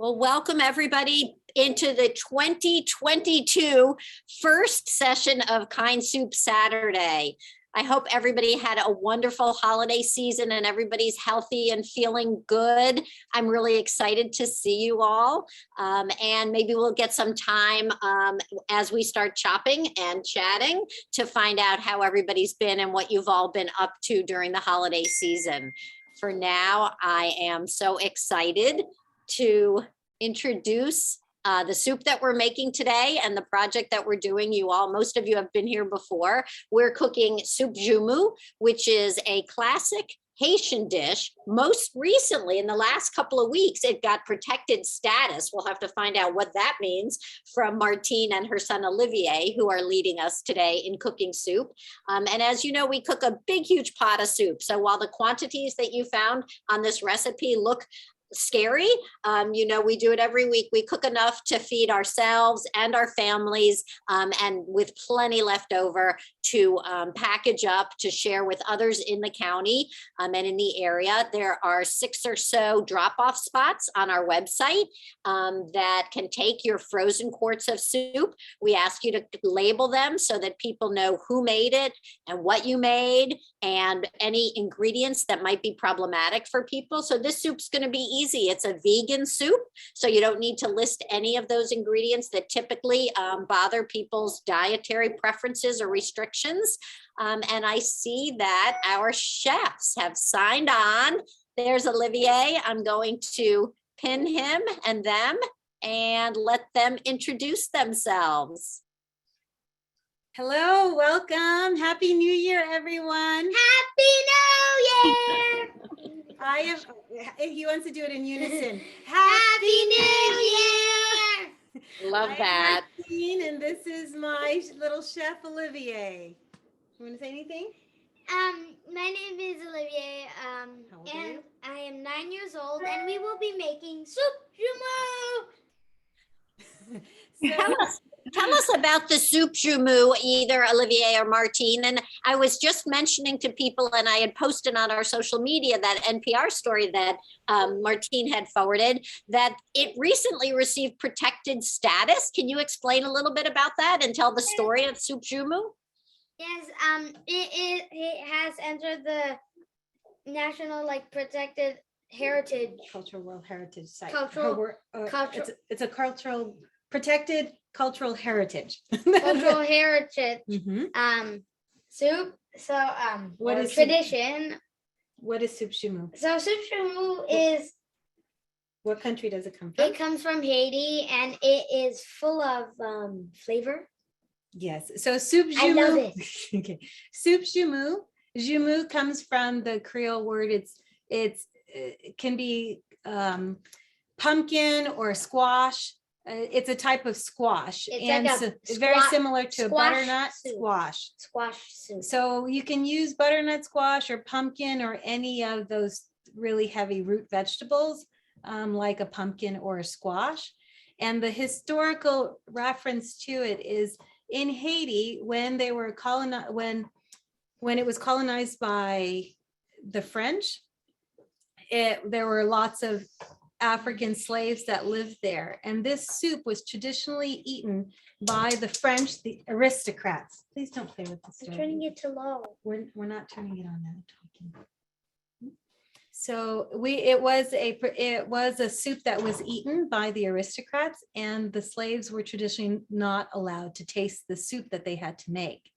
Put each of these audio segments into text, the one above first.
Well, welcome everybody into the 2022 first session of Kind Soup Saturday. I hope everybody had a wonderful holiday season and everybody's healthy and feeling good. I'm really excited to see you all. And maybe we'll get some time as we start chopping and chatting to find out how everybody's been and what you've all been up to during the holiday season. For now, I am so excited to introduce the soup that we're making today and the project that we're doing. Most of you have been here before. We're cooking Soup Joumou, which is a classic Haitian dish. Most recently, in the last couple of weeks, it got protected status. We'll have to find out what that means from Martine and her son Olivier, who are leading us today in cooking soup. And as you know, we cook a big, huge pot of soup. So while the quantities that you found on this recipe look scary, we do it every week. We cook enough to feed ourselves and our families, and with plenty left over to package up to share with others in the county and in the area. There are 6 or so drop-off spots on our website that can take your frozen quarts of soup. We ask you to label them so that people know who made it and what you made and any ingredients that might be problematic for people. So this soup's going to be easy. It's a vegan soup, so you don't need to list any of those ingredients that typically bother people's dietary preferences or restrictions. And I see that our chefs have signed on. There's Olivier. I'm going to pin him and them and let them introduce themselves. Hello, welcome. Happy New Year, everyone. Happy New Year! He wants to do it in unison. Happy New Year! Love that. Martine, and this is my little chef, Olivier. You want to say anything? My name is Olivier, How old are and you? I am 9 years old, and we will be making Soup Joumou! Tell us about the Soup Joumou, either Olivier or Martine. And I was just mentioning to people, and I had posted on our social media that NPR story that Martine had forwarded, that it recently received protected status. Can you explain a little bit about that and tell the story of Soup Joumou? Yes, it has entered the national protected heritage. Cultural World Heritage Site. Cultural. It's a protected cultural heritage. Cultural heritage soup. So What is tradition. What is Soup Joumou? So Soup Joumou is. What country does it come from? It comes from Haiti, and it is full of flavor. Yes. So Soup Joumou. I love it. Okay. Soup Joumou. Joumou comes from the Creole word. It can be pumpkin or squash. It's a type of squash, it's very similar to a butternut squash. Squash soup. So you can use butternut squash or pumpkin or any of those really heavy root vegetables, like a pumpkin or a squash. And the historical reference to it is in Haiti when they were colonized, when it was colonized by the French. There were lots of African slaves that lived there, and this soup was traditionally eaten by the French, the aristocrats. Please don't play with the stove. I'm turning it to low. We're not turning it on now. Talking. So it was a soup that was eaten by the aristocrats, and the slaves were traditionally not allowed to taste the soup that they had to make.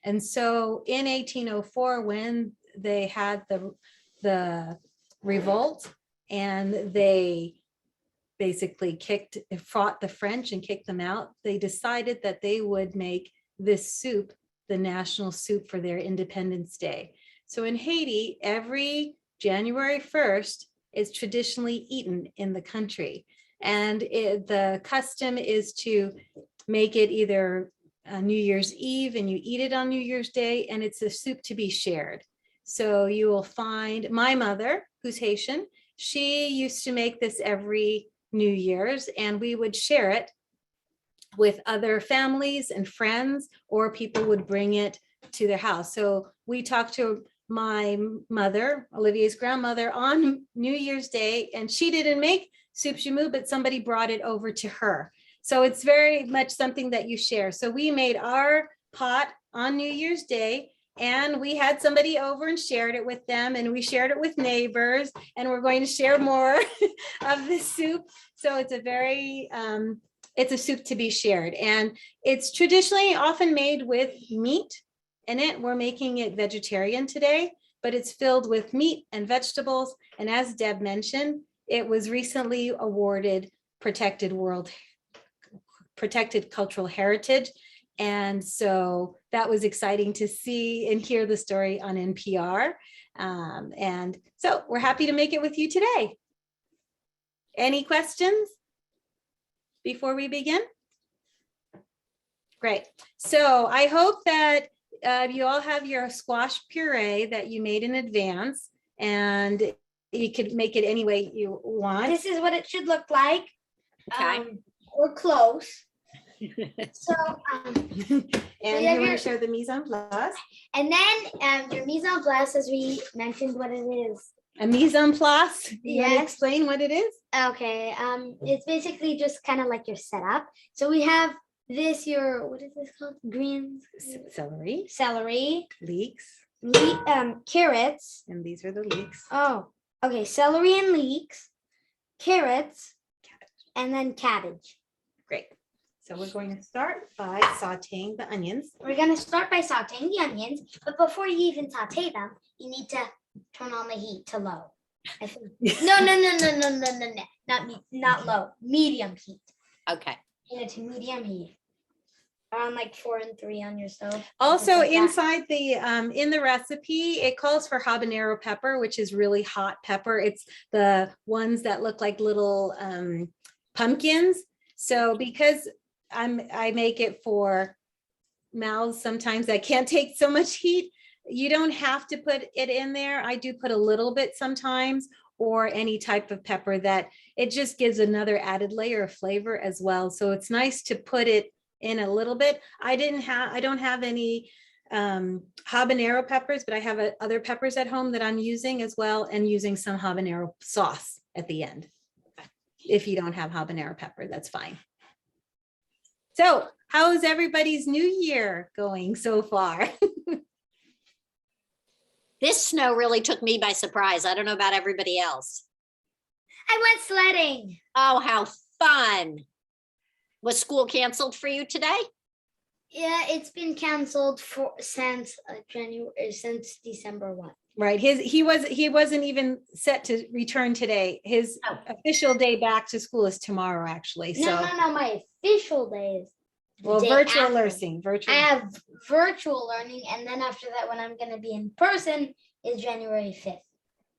And so in 1804, when they had the revolt, and they basically fought the French and kicked them out, they decided that they would make this soup the national soup for their Independence Day. So in Haiti, every January 1st is traditionally eaten in the country. And the custom is to make it either New Year's Eve and you eat it on New Year's Day, and it's a soup to be shared. So you will find my mother, who's Haitian, she used to make this every New Year's, and we would share it with other families and friends, or people would bring it to their house. So we talked to my mother, Olivier's grandmother, on New Year's Day, and she didn't make Soup Joumou, but somebody brought it over to her. So it's very much something that you share. So we made our pot on New Year's Day, and we had somebody over and shared it with them, and we shared it with neighbors, and we're going to share more of this soup. So it's a very, it's a soup to be shared, and it's traditionally often made with meat in it. We're making it vegetarian today, but it's filled with meat and vegetables. And as Deb mentioned, it was recently awarded protected cultural heritage. And so that was exciting to see and hear the story on NPR. And so we're happy to make it with you today. Any questions before we begin? Great. So I hope that you all have your squash puree that you made in advance, and you could make it any way you want. This is what it should look like. Okay. We're close. So, And you you have want your- to show the mise en place? and then your mise en place, as we mentioned, what it is. A mise en place? You want to Yes. explain what it is? Okay. It's basically just kind of like your setup. So we have this. What is this called? Greens, Celery, celery, leeks, carrots. and these are the leeks. Oh, okay. Celery and leeks, carrots, and then cabbage. Great. So we're going to start by sauteing the onions. We're gonna start by sauteing the onions, but before you even saute them, you need to turn on the heat to low. I think. No, not low. Medium heat. Okay. To medium heat. Around like 4 and 3 on your stove. Also Just like that. inside the, in the recipe, it calls for habanero pepper, which is really hot pepper. It's the ones that look like little pumpkins. So because I make it for mouths sometimes that can't take so much heat, you don't have to put it in there. I do put a little bit sometimes, or any type of pepper that it just gives another added layer of flavor as well. So it's nice to put it in a little bit. I don't have any habanero peppers, but I have other peppers at home that I'm using as well, and using some habanero sauce at the end. If you don't have habanero pepper, that's fine. So how is everybody's new year going so far? This snow really took me by surprise. I don't know about everybody else. I went sledding. Oh, how fun. Was school canceled for you today? Yeah, it's been canceled since December 1. Right. He wasn't even set to return today. His Oh. official day back to school is tomorrow, actually. So No. My official day is the well, day virtual after. learning, I have virtual learning, and then after that, when I'm going to be in person, is January 5th.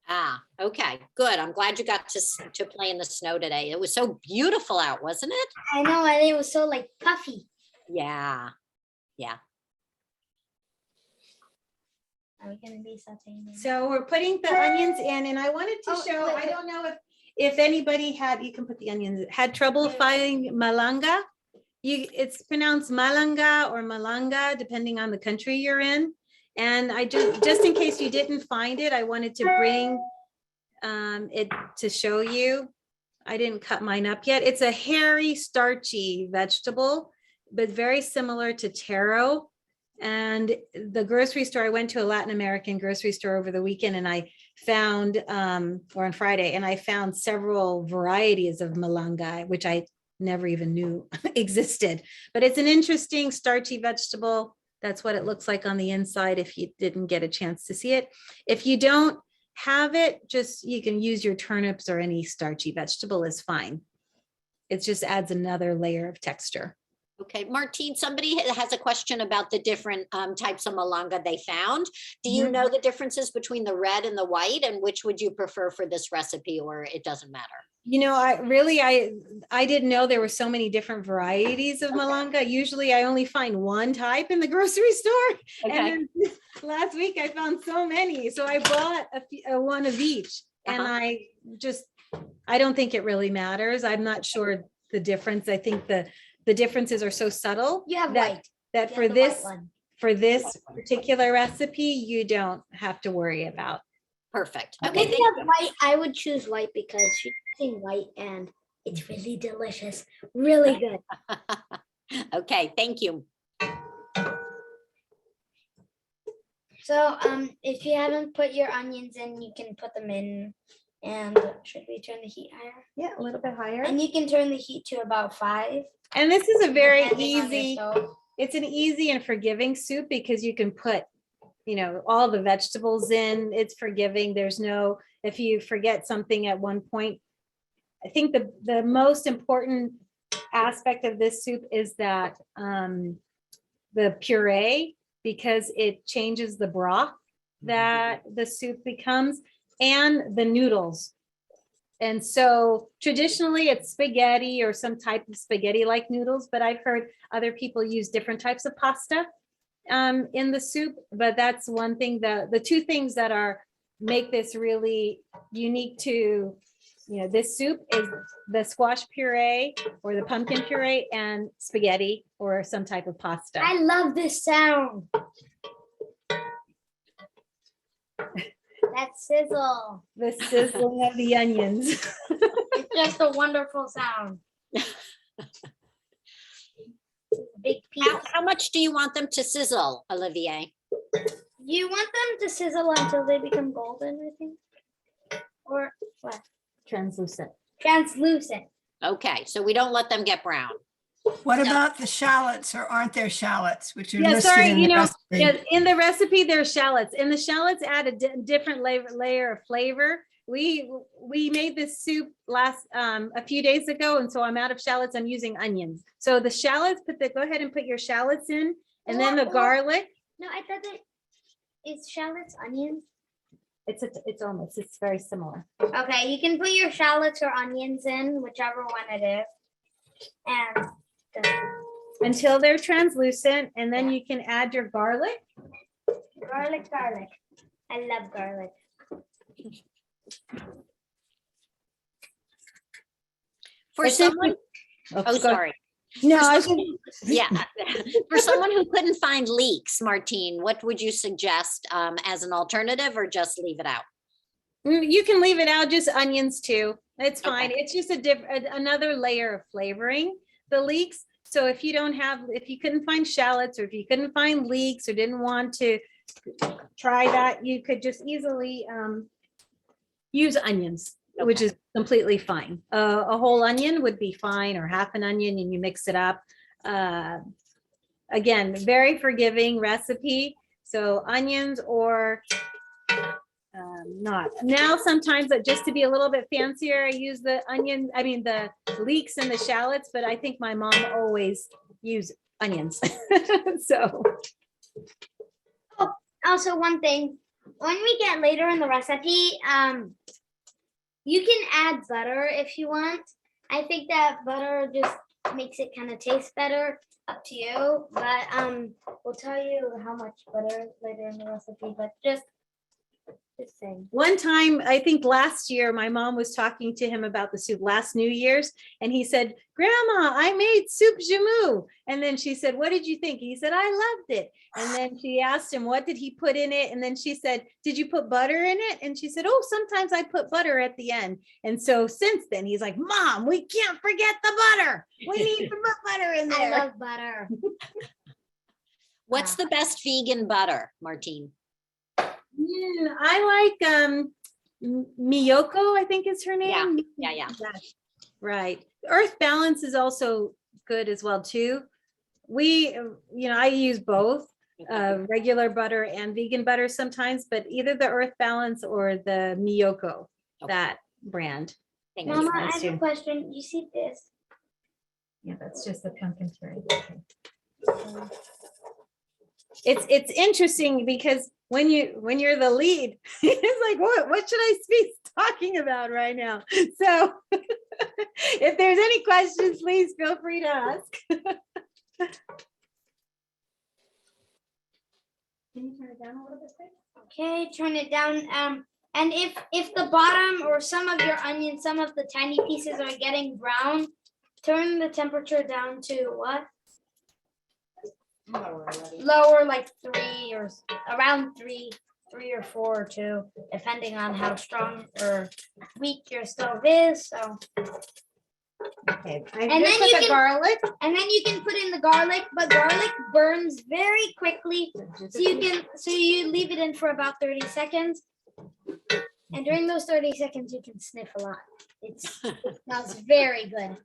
Ah, okay, good. I'm glad you got to play in the snow today. It was so beautiful out, wasn't it? I know, and it was so like puffy. Yeah. Are we going to be sauteing them? So we're putting the onions in, and I wanted to Oh, show, wait, I wait. don't know if anybody you can put the onions, had trouble finding Malanga. It's pronounced Malanga or Malanga, depending on the country you're in. And I just in case you didn't find it, I wanted to bring it to show you. I didn't cut mine up yet. It's a hairy, starchy vegetable, but very similar to taro. And the grocery store, I went to a Latin American grocery store over the weekend, and I found, or on Friday, and I found several varieties of malanga, which I never even knew existed. But it's an interesting starchy vegetable. That's what it looks like on the inside if you didn't get a chance to see it. If you don't have it, you can use your turnips, or any starchy vegetable is fine. It just adds another layer of texture. Okay, Martine, somebody has a question about the different types of malanga they found. Do you Mhm. know the differences between the red and the white, and which would you prefer for this recipe, or it doesn't matter? You know, I didn't know there were so many different varieties of malanga. Usually I only find one type in the grocery store. Okay. And then last week I found so many. So I bought one of each. And I don't think it really matters. I'm not sure the difference. I think the differences are so subtle You have that, white. that You for have the white this, one. for this particular recipe, you don't have to worry about. Perfect. If Okay, you thank have white, I would choose white because she's using white and it's really delicious. Really good. you. Okay, thank you. So if you haven't put your onions in, you can put them in. And should we turn the heat higher? Yeah, a little bit higher. And you can turn the heat to about 5. And this is a very depending on your easy, stove. it's an easy and forgiving soup because you can put, all the vegetables in. It's forgiving. There's no, if you forget something at one point. I think the most important aspect of this soup is that the puree, because it changes the broth that the soup becomes, and the noodles. And so traditionally it's spaghetti or some type of spaghetti like noodles, but I've heard other people use different types of pasta in the soup. But that's one thing, the two things that make this really unique to this soup is the squash puree or the pumpkin puree and spaghetti or some type of pasta. I love this sound. That sizzle. The sizzling of the onions. It's just a wonderful sound. Big piece. How much do you want them to sizzle, Olivier? You want them to sizzle until they become golden, I think. Or what? Translucent. Translucent. Okay, so we don't let them get brown. What about the shallots, or aren't there shallots, which are Yeah, listed sorry, in the recipe? yeah, in the recipe there's shallots, and the shallots add a different layer of flavor. We made this soup a few days ago, and so I'm out of shallots. I'm using onions. So the shallots, go ahead and put your shallots in, and then the garlic. No, I thought that is shallots onions. It's very similar. Okay, you can put your shallots or onions in, whichever one it is. And Until they're translucent, and then you can add your garlic. garlic. I love garlic. For It's someone, go- oh, sorry. No, For I was someone- Yeah, for someone who couldn't find leeks, Martine, what would you suggest as an alternative, or just leave it out? You can leave it out, just onions too. It's fine. Okay. It's just another layer of flavoring the leeks. So if you couldn't find shallots, or if you couldn't find leeks, or didn't want to try that, you could just easily use onions, which is completely fine. A whole onion would be fine, or half an onion, and you mix it up. Again, very forgiving recipe. So onions or not. Now, sometimes just to be a little bit fancier, I use the leeks and the shallots, but I think my mom always used onions. So. Also, one thing, when we get later in the recipe, you can add butter if you want. I think that butter just makes it kind of taste better. Up to you, but we'll tell you how much butter later in the recipe. But just saying. One time, I think last year, my mom was talking to him about the soup last New Year's, and he said, "Grandma, I made soup joumou." And then she said, "What did you think?" He said, "I loved it." And then she asked him, "What did he put in it?" And then she said, "Did you put butter in it?" And she said, "Oh, sometimes I put butter at the end." And so since then, he's like, "Mom, we can't forget the butter. We need to put butter in I there." love butter. What's the best vegan butter, Martine? I like Miyoko, I think is her name. Yeah. Right. Earth Balance is also good as well too. I use both regular butter and vegan butter sometimes, but either the Earth Balance or the Miyoko, that brand. Thank you. Mama, I nice have too. a question. You see this? Yeah, that's just the pumpkin puree. It's interesting because when you're the lead, it's like, what should I be talking about right now? So if there's any questions, please feel free to ask. Can you turn it down a little bit, please? Okay, turn it down. And if the bottom or some of your onions, some of the tiny pieces are getting brown, turn the temperature down to what? Lower, like 3 or around 3 3 or 4 or 2, depending on how strong or weak your stove is. So, Okay. And And then then you the can- garlic. and then you can put in the garlic, but garlic burns very quickly. So you leave it in for about 30 seconds. And during those 30 seconds, you can sniff a lot. It smells very good.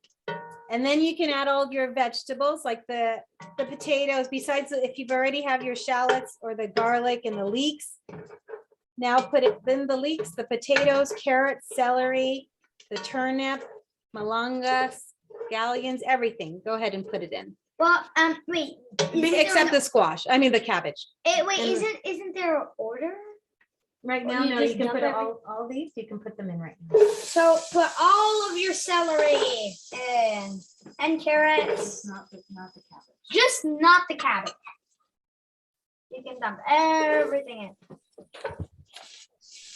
And then you can add all your vegetables like the potatoes, besides if you've already have your shallots or the garlic and the leeks. Now put it, then the leeks, the potatoes, carrots, celery, the turnip, malanga, scallions, everything. Go ahead and put it in. Well, wait. isn't there Except an- the squash, I mean the cabbage. wait, and isn't there an order? Right Or now, you no, you just can dump put every- all these, you can put them in right now. So put all of your celery in and carrots. Not the cabbage. Just not the cabbage. You can dump everything in.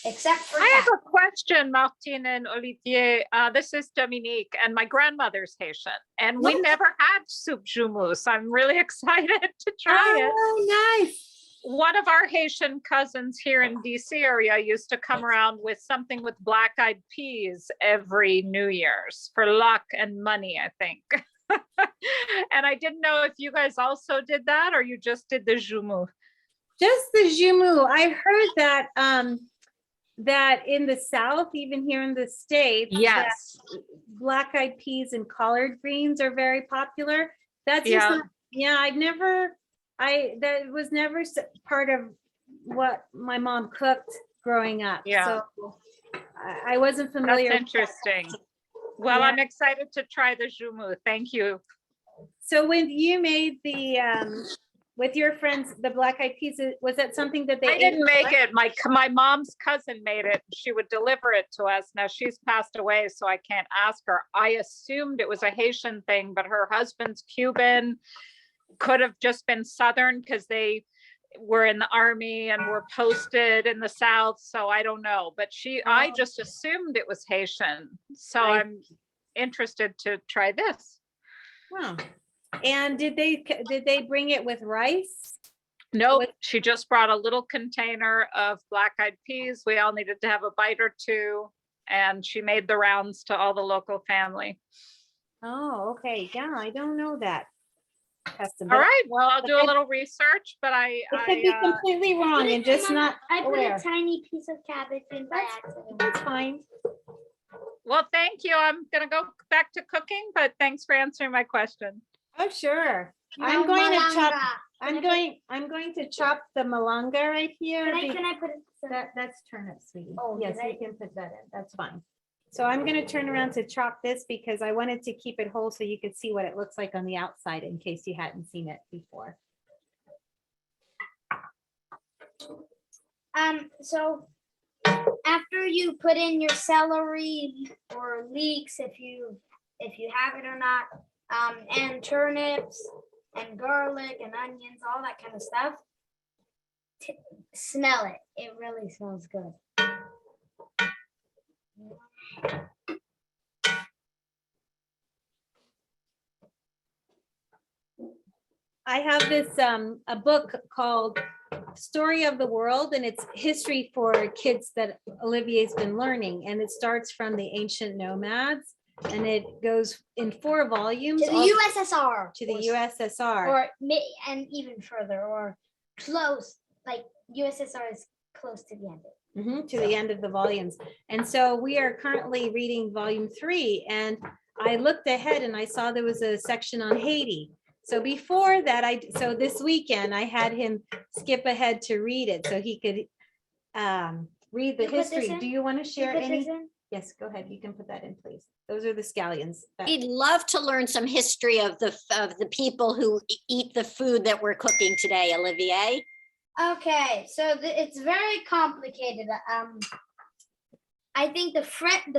Except for I have cabbage. a question, Martine and Olivier. This is Dominique, and my grandmother's Haitian, and we never had soup joumou, so I'm really excited to try it. Oh, nice. One of our Haitian cousins here in DC area used to come around with something with black-eyed peas every New Year's for luck and money, I think. And I didn't know if you guys also did that or you just did the joumou. Just the joumou. I've heard that that in the South, even here in the States, that Yes. black-eyed peas and collard greens are very popular. That's Yeah. just, yeah, that was never part of what my mom cooked growing up. Yeah. So I wasn't familiar. That's with that. interesting. Well, Yeah. I'm excited to try the joumou. Thank you. So when you made the, with your friends, the black-eyed peas, was that something that they I ate? didn't make it. My mom's cousin made it. She would deliver it to us. Now she's passed away, so I can't ask her. I assumed it was a Haitian thing, but her husband's Cuban. Could have just been Southern because they were in the army and were posted in the South. So I don't know, but I just assumed it was Haitian. So I- I'm interested to try this. Wow. And did they bring it with rice? Nope, What- she just brought a little container of black-eyed peas. We all needed to have a bite or two, and she made the rounds to all the local family. Oh, okay. Yeah, I don't know that custom. All but right, well, I'll do a Okay. little research, but I could be completely wrong and just not I put aware. a tiny piece of cabbage in by That's- accident. That's fine. well, thank you. I'm gonna go back to cooking, but thanks for answering my question. Oh, sure. No, I'm going to chop, malanga. I'm going to chop the malanga right here. Can I put it? That's turnip, sweetie. Oh, Yes, did you I? can put that in. That's fine. So I'm gonna turn around to chop this because I wanted to keep it whole so you could see what it looks like on the outside in case you hadn't seen it before. So after you put in your celery or leeks, if you have it or not, and turnips and garlic and onions, all that kind of stuff, smell it. It really smells good. I have this, a book called Story of the World, and it's history for kids that Olivier's been learning. And it starts from the ancient nomads and it goes in 4 volumes. To the all USSR. to the USSR. Or and even further, or close, like USSR is close to the end. To the end of the volumes. And so we are currently reading volume 3, and I looked ahead and I saw there was a section on Haiti. So before that, so this weekend I had him skip ahead to read it so he could read the You put this history. in? Do you want to You share put this any? in? Yes, go ahead. You can put that in, please. Those are the scallions. We'd love to learn some history of the people who eat the food that we're cooking today, Olivier. Okay, so it's very complicated. I think the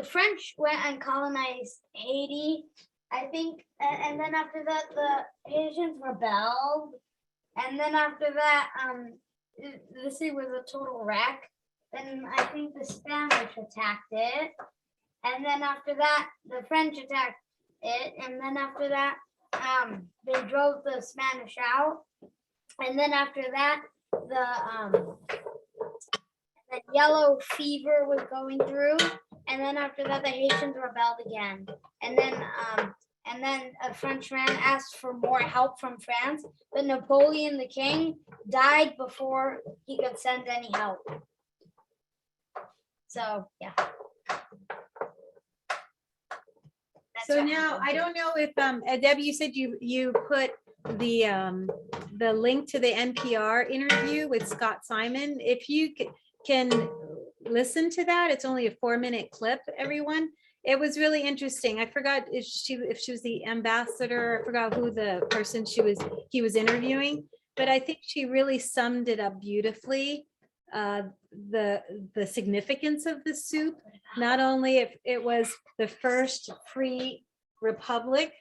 French went and colonized Haiti. I think, and then after that, the Haitians rebelled, and then after that, the city was a total wreck. Then I think the Spanish attacked it, and then after that, the French attacked it, and then after that, they drove the Spanish out, and then after that, the yellow fever was going through, and then after that, the Haitians rebelled again, and then a Frenchman asked for more help from France, but Napoleon the king died before he could send any help. So yeah. That's So what now, I happened. don't know if, Debbie, you said you put the link to the NPR interview with Scott Simon. If you can listen to that, it's only a 4-minute clip, everyone. It was really interesting. I forgot if she was the ambassador. I forgot who the person he was interviewing, but I think she really summed it up beautifully. The significance of the soup, not only if it was the first free republic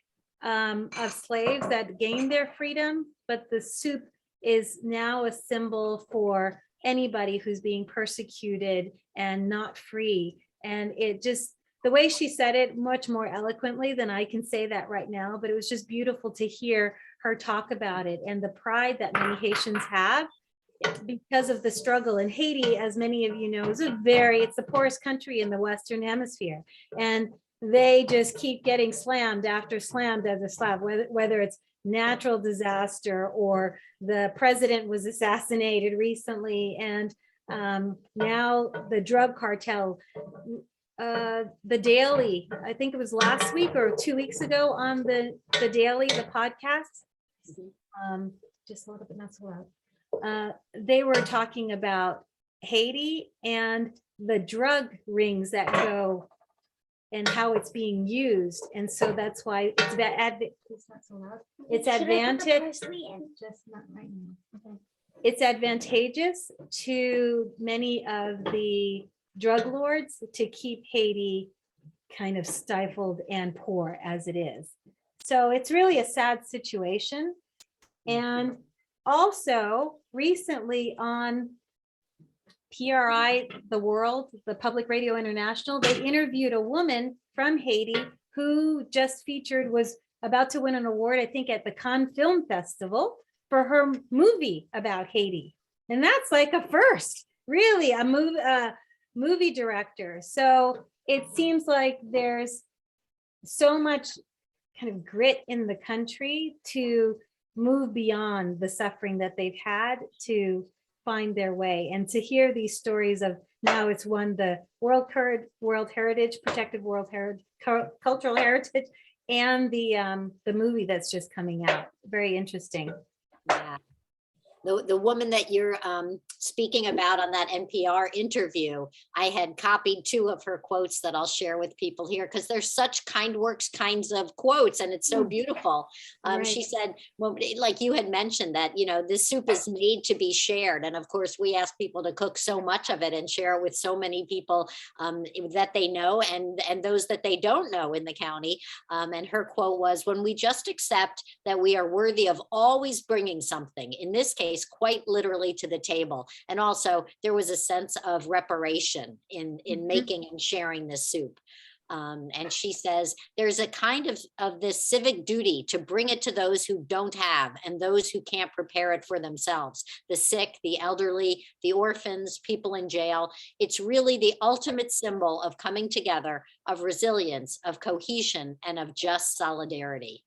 of slaves that gained their freedom, but the soup is now a symbol for anybody who's being persecuted and not free. And it just, the way she said it much more eloquently than I can say that right now, but it was just beautiful to hear her talk about it and the pride that many Haitians have because of the struggle in Haiti. As many of you know, it's the poorest country in the Western Hemisphere. And they just keep getting slammed after slammed after slam, whether it's natural disaster or the president was assassinated recently. And now the drug cartel, the Daily, I think it was last week or 2 weeks ago on the Daily, the podcast. Just a little bit, not so loud. They were talking about Haiti and the drug rings that go and how it's being used. And so that's why it's not so loud. It's Should I put the advantage. parsley in? Just not right now. Okay. It's advantageous to many of the drug lords to keep Haiti kind of stifled and poor as it is. So it's really a sad situation. And also recently on PRI, the World, the Public Radio International, they interviewed a woman from Haiti who just was about to win an award, I think, at the Cannes Film Festival for her movie about Haiti. And that's like a first, really, a movie director. So it seems like there's so much kind of grit in the country to move beyond the suffering that they've had to find their way, and to hear these stories of now it's won the World Heritage, protected World Heritage, cultural heritage, and the movie that's just coming out. Very interesting. Yeah. The woman that you're speaking about on that NPR interview, I had copied 2 of her quotes that I'll share with people here because they're such kind works kinds of quotes and it's so beautiful. Right. She said, well, like you had mentioned that, you know, this soup is made to be shared. And of course, we ask people to cook so much of it and share it with so many people that they know and those that they don't know in the county. And her quote was, when we just accept that we are worthy of always bringing something, in this case, quite literally to the table. And also there was a sense of reparation in making and sharing this soup. And she says, there's a kind of this civic duty to bring it to those who don't have and those who can't prepare it for themselves, the sick, the elderly, the orphans, people in jail. It's really the ultimate symbol of coming together, of resilience, of cohesion, and of just solidarity.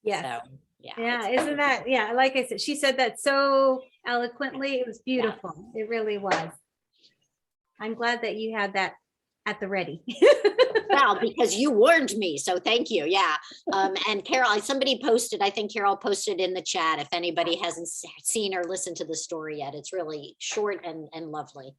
Yes. So, yeah, isn't that, yeah, like I said, she said that so eloquently. It was beautiful. It really was. I'm glad that you had that at the ready. Well, because you warned me, so thank you. Yeah. And Carol, somebody posted, I think Carol posted in the chat if anybody hasn't seen or listened to the story yet. It's really short and lovely.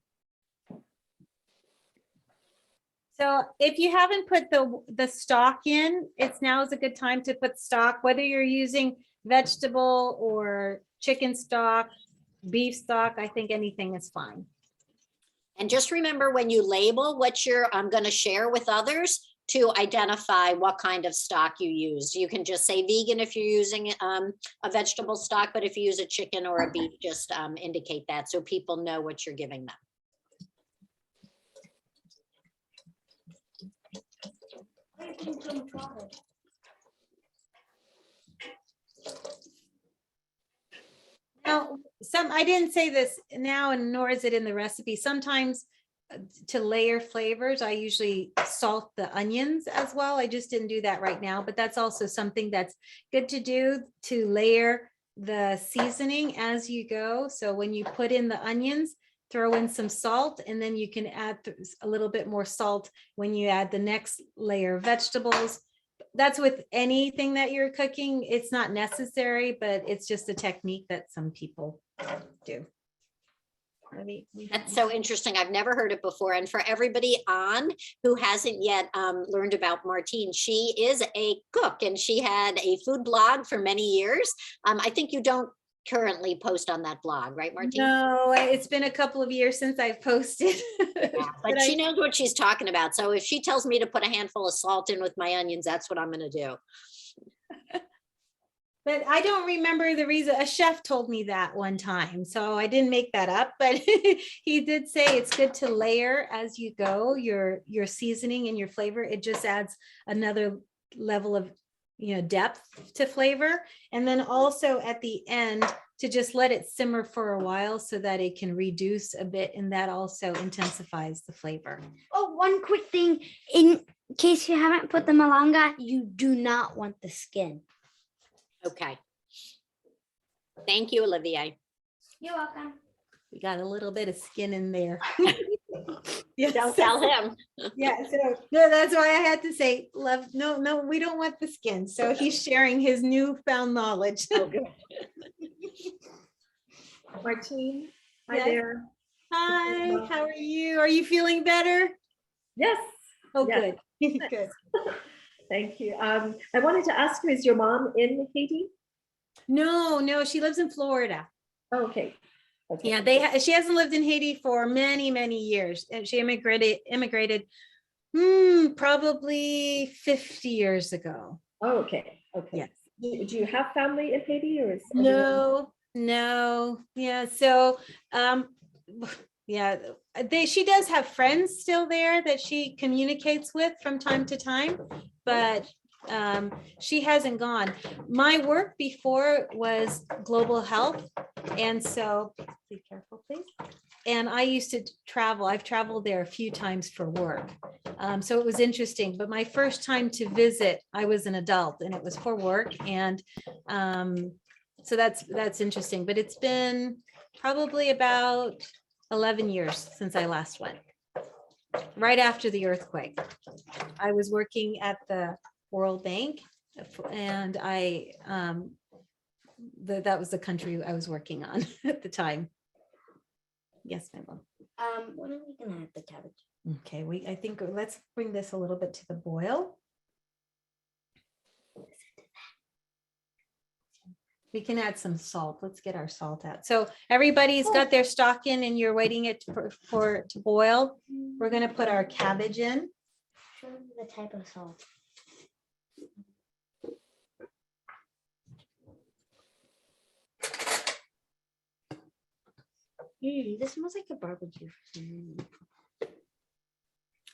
So if you haven't put the stock in, now is a good time to put stock, whether you're using vegetable or chicken stock, beef stock. I think anything is fine. And just remember, when you label what you're going to share with others, to identify what kind of stock you use. You can just say vegan if you're using a vegetable stock, but if you use a chicken or a beef, just indicate that so people know what you're giving them. Now, I didn't say this now, and nor is it in the recipe. Sometimes to layer flavors, I usually salt the onions as well. I just didn't do that right now, but that's also something that's good to do, to layer the seasoning as you go. So when you put in the onions, throw in some salt, and then you can add a little bit more salt when you add the next layer of vegetables. That's with anything that you're cooking. It's not necessary, but it's just a technique that some people do. That's so interesting. I've never heard it before. And for everybody on who hasn't yet learned about Martine, she is a cook and she had a food blog for many years. I think you don't currently post on that blog, right, Martine? No, it's been a couple of years since I've posted. Yeah, but she knows what she's talking about. So if she tells me to put a handful of salt in with my onions, that's what I'm going to do. But I don't remember the reason. A chef told me that one time, so I didn't make that up, but he did say it's good to layer as you go your seasoning and your flavor. It just adds another level of, depth to flavor. And then also at the end to just let it simmer for a while so that it can reduce a bit, and that also intensifies the flavor. Oh, one quick thing. In case you haven't put the malanga, you do not want the skin. Okay. Thank you, Olivier. You're welcome. We got a little bit of skin in there. Don't tell him. Yeah, so no, that's why I had to say, love, no, we don't want the skin. So he's sharing his newfound knowledge. Okay. Martine, hi Yes. there. Hi, how are you? Are you feeling better? Yes, Oh, Yeah. good. Good. thank you. I wanted to ask you, is your mom in Haiti? No, she lives in Florida. Oh, okay. Okay. Yeah, she hasn't lived in Haiti for many, many years. And she immigrated probably 50 years ago. Oh, okay. Okay. Yes. Do you have family in Haiti, or is everyone- No. Yeah. So, she does have friends still there that she communicates with from time to time, but she hasn't gone. My work before was global health. And so, be careful, please. And I used to travel. I've traveled there a few times for work. So it was interesting, but my first time to visit, I was an adult and it was for work. And so that's interesting, but it's been probably about 11 years since I last went. Right after the earthquake. I was working at the World Bank and that was the country I was working on at the time. Yes, my love. When are we gonna have the cabbage? Okay, I think let's bring this a little bit to the boil. We can add some salt. Let's get our salt out. So everybody's got their stock in and you're waiting it for it to boil. We're gonna put our cabbage in. Show me the type of salt. This smells like a barbecue.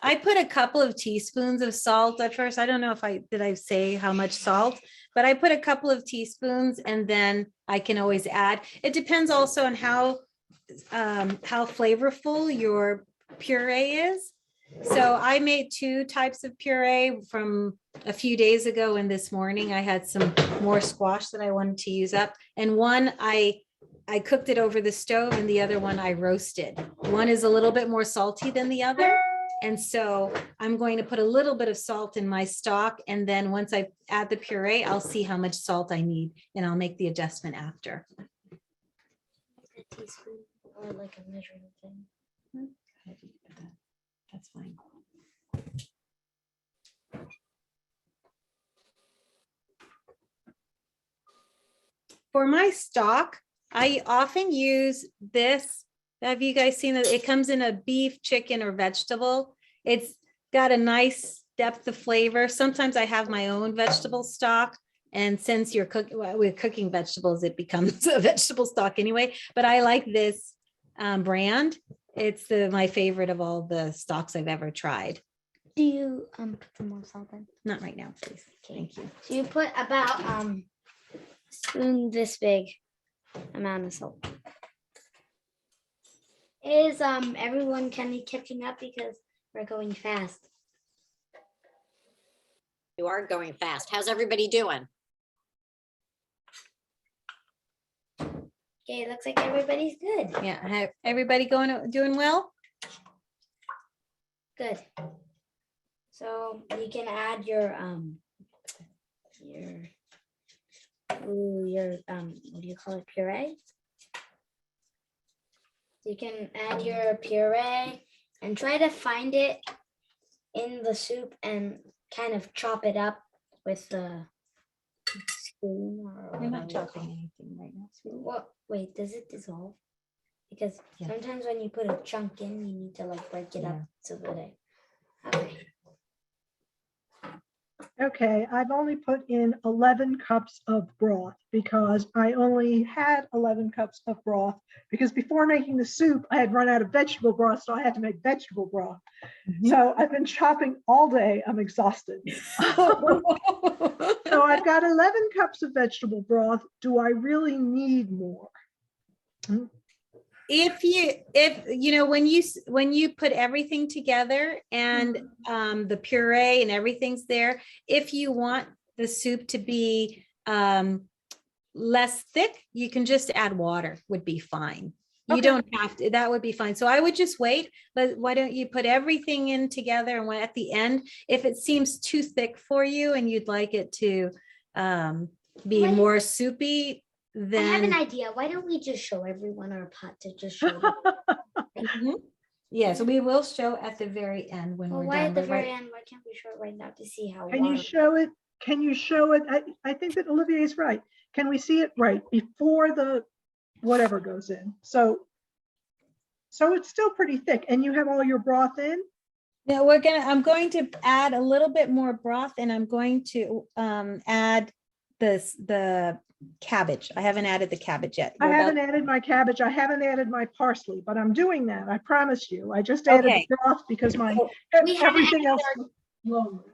I put a couple of teaspoons of salt at first. I don't know if did I say how much salt, but I put a couple of teaspoons and then I can always add. It depends also on how flavorful your puree is. So I made 2 types of puree from a few days ago, and this morning I had some more squash that I wanted to use up. And one I cooked it over the stove and the other one I roasted. One is a little bit more salty than the other. And so I'm going to put a little bit of salt in my stock. And then once I add the puree, I'll see how much salt I need and I'll make the adjustment after. Like a teaspoon or like a measuring thing. That's fine. For my stock, I often use this. Have you guys seen it? It comes in a beef, chicken, or vegetable. It's got a nice depth of flavor. Sometimes I have my own vegetable stock. And since you're with cooking vegetables, it becomes a vegetable stock anyway. But I like this brand. It's my favorite of all the stocks I've ever tried. Do you put some more salt in? Not right now, please. Okay. Thank you. So you put about spoon this big. amount of salt. Is everyone kind of catching up because we're going fast? You are going fast. How's everybody doing? Okay, looks like everybody's good. Yeah, everybody doing well? Good. So you can add your what do you call it, puree? You can add your puree and try to find it in the soup and kind of chop it up with the spoon or You're not whatever you chopping call it. anything right now, sweetie. What? Wait, does it dissolve? Because Yeah. sometimes when you put a chunk in, you need to like break it up so that it. Okay. Okay, I've only put in 11 cups of broth because I only had 11 cups of broth because before making the soup, I had run out of vegetable broth, so I had to make vegetable broth. So I've been chopping all day. I'm exhausted. So I've got 11 cups of vegetable broth. Do I really need more? If you know, when you put everything together and the puree and everything's there, if you want the soup to be less thick, you can just add water, would be fine. You Okay. don't have to, that would be fine. So I would just wait, but why don't you put everything in together, and when at the end, if it seems too thick for you and you'd like it to be Wait. more soupy, I have then an idea. Why don't we just show everyone our pot to just show them? Mhm. Yeah, so we will show at the very end when Well, we're why done. at the but very right- end? Why can't we show it right now to see how? Can you water- show it? Can you show it? I think that Olivier is right. Can we see it right before the whatever goes in? So it's still pretty thick and you have all your broth in? No, I'm going to add a little bit more broth, and I'm going to add the cabbage. I haven't added the cabbage yet. I We're haven't about- added my cabbage. I haven't added my parsley, but I'm doing that. I promise you. I just added Okay. the broth because my We haven't everything else. added was lonely.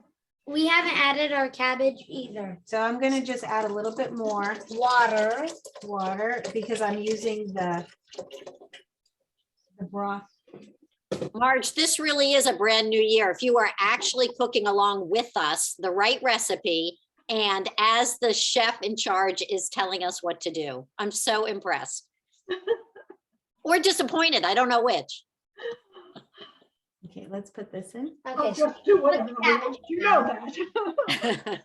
We haven't added our cabbage either. So I'm gonna just add a little bit more Water. water because I'm using the broth. Marge, this really is a brand new year. If you are actually cooking along with us, the right recipe, and as the chef in charge is telling us what to do. I'm so impressed. Or disappointed, I don't know which. Okay, let's put this in. I'll Okay, so just do whatever the I want. cabbage You now. know that.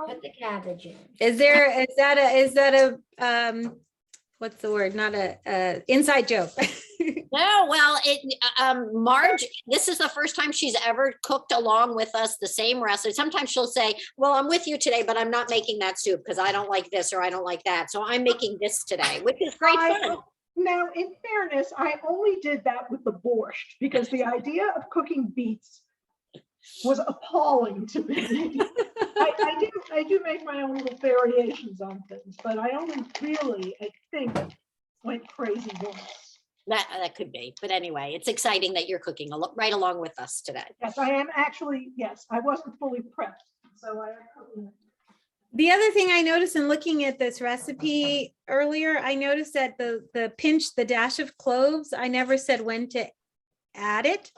put the cabbage in. Is that a what's the word? Not a inside joke. No, well, Marge, this is the first time she's ever cooked along with us the same recipe. Sometimes she'll say, well, I'm with you today, but I'm not making that soup because I don't like this or I don't like that. So I'm making this today, which is great fun. Now, in fairness, I only did that with the borscht because the idea of cooking beets was appalling to me. I do make my own little variations on things, but I only really, I think, went crazy once. That could be, but anyway, it's exciting that you're cooking right along with us today. Yes, I am actually, yes, I wasn't fully prepped, so I. The other thing I noticed in looking at this recipe earlier, I noticed that the dash of cloves, I never said when to add it.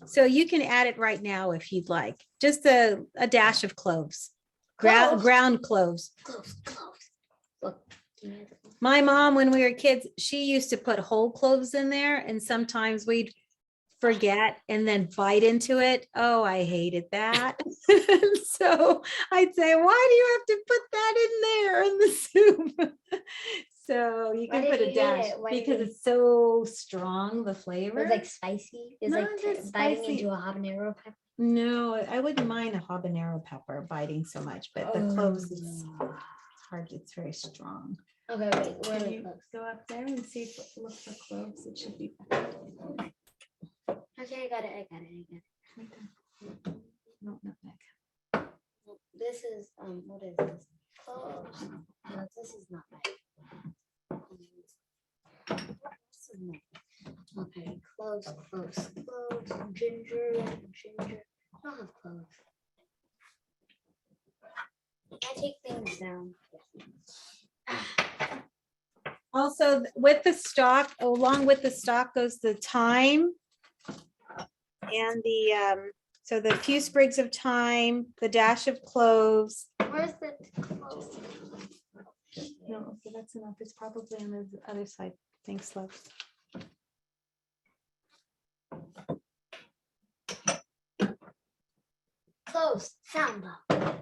So you can add it right now if you'd like, just a dash of cloves, ground cloves. Close. Look. My mom, when we were kids, she used to put whole cloves in there, and sometimes we'd forget and then bite into it. Oh, I hated that. So I'd say, why do you have to put that in there in the soup? So you Why can did put you a hate dash it? Why because did you- it's so strong, the It flavor. was like spicy. It was Not like that biting spicy. into a habanero pepper. No, I wouldn't mind a habanero pepper biting so much, but the cloves is hard. It's very strong. Okay, wait. Where Can are you the cloves? go up there and see if it looks for cloves? It should be. Okay, I got it. No, not back. This is what is this? Cloves. No, this is not right. This is not. Okay, cloves. Ginger. I don't have cloves. I take things down. Also, with the stock, along with the stock goes the thyme and the, so the few sprigs of thyme, the dash of cloves. Where's the clothes? No, so that's enough. It's probably on the other side. Thanks, love. Clothes, sound though.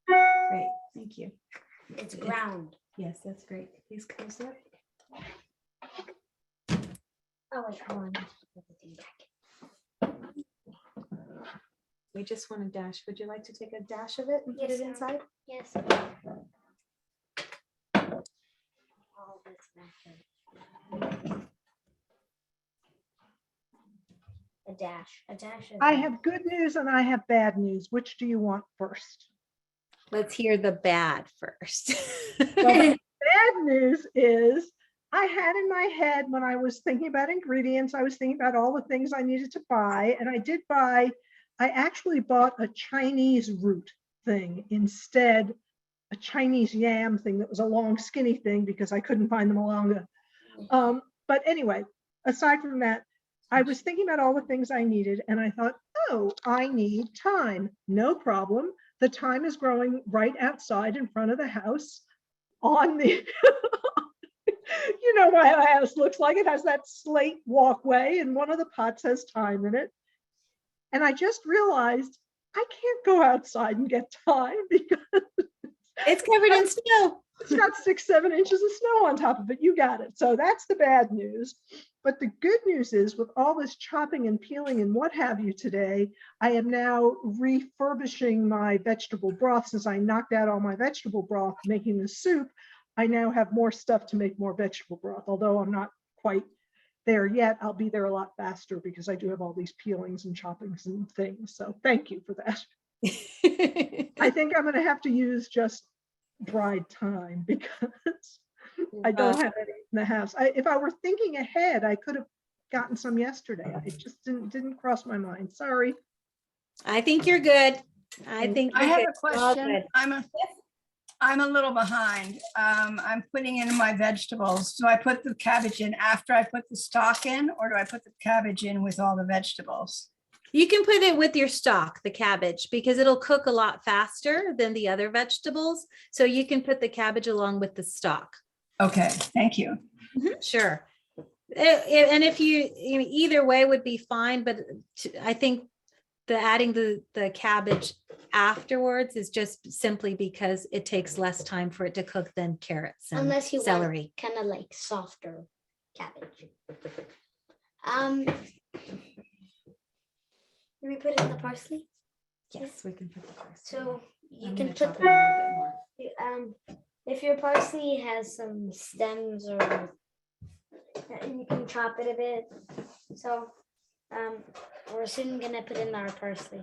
Great, thank you. It's ground. Yes, that's great. Please close it. Oh, wait, hold on. We just want a dash. Would you like to take a dash of it and put Yes, it ma'am. inside? Yes. All this method. A dash. I have good news and I have bad news. Which do you want first? Let's hear the bad first. Well, the bad news is I had in my head when I was thinking about ingredients, I was thinking about all the things I needed to buy. And I actually bought a Chinese root thing instead, a Chinese yam thing that was a long skinny thing because I couldn't find the Malanga. But anyway, aside from that, I was thinking about all the things I needed and I thought, oh, I need thyme. No problem. The thyme is growing right outside in front of the house on the, you know what a house looks like. It has that slate walkway and one of the pots has thyme in it. And I just realized I can't go outside and get thyme because It's covered in snow. it's got 6-7 inches of snow on top of it. You got it. So that's the bad news. But the good news is with all this chopping and peeling and what have you today, I am now refurbishing my vegetable broth. Since I knocked out all my vegetable broth making the soup, I now have more stuff to make more vegetable broth. Although I'm not quite there yet, I'll be there a lot faster because I do have all these peelings and choppings and things. So thank you for that. I think I'm going to have to use just dried thyme because I don't have any in the house. If I were thinking ahead, I could have gotten some yesterday. It just didn't cross my mind. Sorry. I think you're good. I think I you're have good. a All question. good. I'm a little behind. I'm putting in my vegetables. Do I put the cabbage in after I put the stock in, or do I put the cabbage in with all the vegetables? You can put it with your stock, the cabbage, because it'll cook a lot faster than the other vegetables. So you can put the cabbage along with the stock. Okay, thank you. Sure. And if either way would be fine, but I think adding the cabbage afterwards is just simply because it takes less time for it to cook than carrots and Unless you celery. want kind of like softer cabbage. Can we put it in the parsley? Yes, we can put the parsley. So you I'm can gonna put chop it a little bit more. if your parsley has some stems or you can chop it a bit. So we're soon gonna put in our parsley.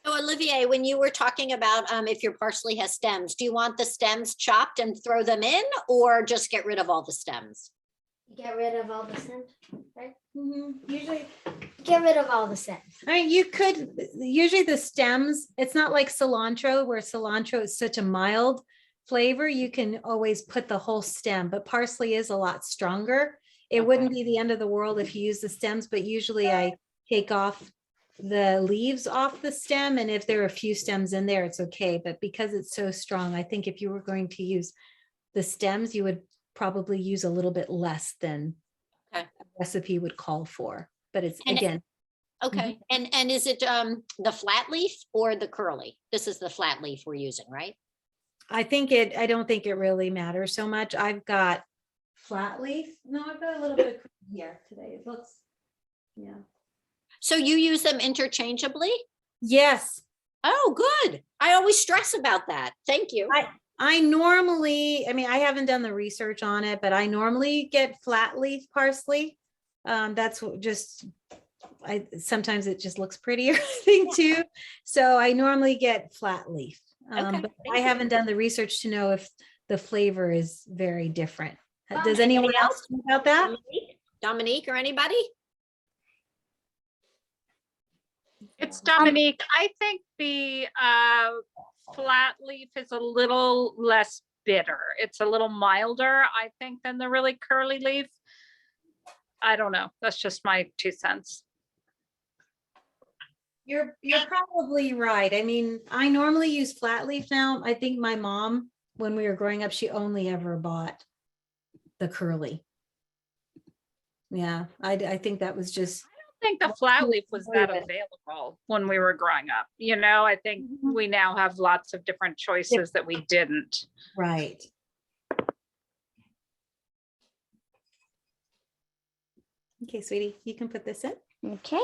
So Olivier, when you were talking about if your parsley has stems, do you want the stems chopped and throw them in or just get rid of all the stems? Get rid of all the stems, right? Usually, Get rid of all the stems. I mean, you could, usually the stems, it's not like cilantro where cilantro is such a mild flavor. You can always put the whole stem, but parsley is a lot stronger. It wouldn't be the end of the world if you use the stems, but usually I take off the leaves off the stem. And if there are a few stems in there, it's okay. But because it's so strong, I think if you were going to use the stems, you would probably use a little bit less than Okay. a recipe would call for. But it's And- again, Okay, and is it the flat leaf or the curly? This is the flat leaf we're using, right? I don't think it really matters so much. I've got flat leaf. No, I've got a little bit of here today. It looks, yeah. So you use them interchangeably? Yes, Oh, good. I always stress about that. Thank you. I normally, I mean, I haven't done the research on it, but I normally get flat leaf parsley. That's just, sometimes it just looks prettier, I think too. So I normally get flat leaf. Okay, But thank I you. haven't done the research to know if the flavor is very different. Does Anybody anyone else know about that? Dominique or anybody? It's Dominique. I think the flat leaf is a little less bitter. It's a little milder, I think, than the really curly leaf. I don't know. That's just my 2 cents. You're probably right. I mean, I normally use flat leaf now. I think my mom, when we were growing up, she only ever bought the curly. Yeah, I think that was just. I think the flat leaf was that available when we were growing up. You know, I think we now have lots of different choices that we didn't. Right. Okay, sweetie, you can put this in. Okay.